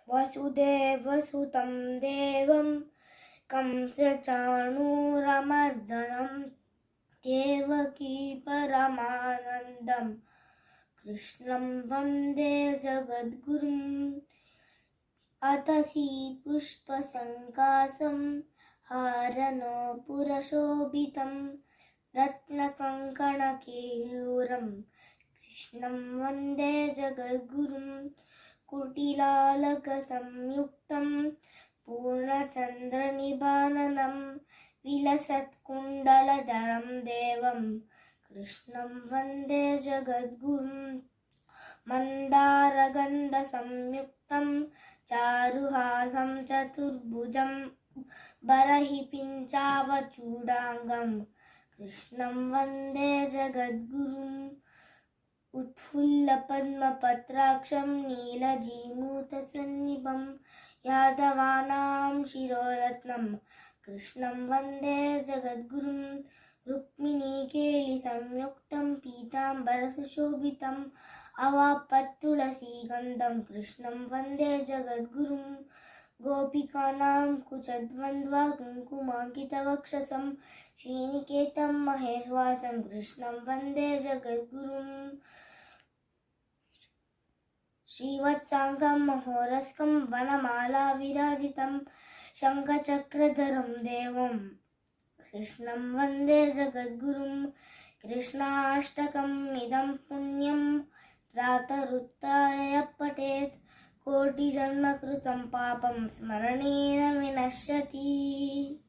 वसुदेवसुतं देवं कंसचाणूरमर्दनं देवकी परमानन्दं कृष्णं वन्दे जगद्गुरुम्। अतसी पुष्पसङ्कासं हारनूपुरशोभितं रत्नकङ्कणकेयूरं कृष्णं वन्दे जगद्गुरुं। कुटिलालकसंयुक्तं पूर्णचन्द्रनिभाननं विलसत्कुण्डलधरं देवं कृष्णं वन्दे जगद्गुरुम्। मन्दारगन्धसंयुक्तं चारुहासं चतुर्भुजं बर्हिपिञ्चावचूडाङ्गं कृष्णं वन्दे जगद्गुरुम्। उत्फुल्लपद्मपत्राक्षं नीलजीमूतसन्निभं यादवानां शिरोरत्नं कृष्णं वन्दे जगद्गुरुम्। रुक्मिणीकेलिसंयुक्तं पीताम्बरसुशोभितम् अवापत्तुलसीगन्धं कृष्णं वन्दे जगद्गुरुम्। गोपिकानां कुचद्वन्द्वा कुङ्कुमाङ्कितवक्षसं श्रीनिकेतं महेश्वासं कृष्णं वन्दे जगद्गुरुम्। श्रीवत्साङ्गं महोरस्कं वनमाला विराजितं शङ्खचक्रधरं देवं कृष्णं वन्दे जगद्गुरुम्। कृष्णाष्टकम् इदं पुण्यं प्रातरुत्थाय पठेत् कोटिजन्मकृतं पापं स्मरणेन विनश्यति।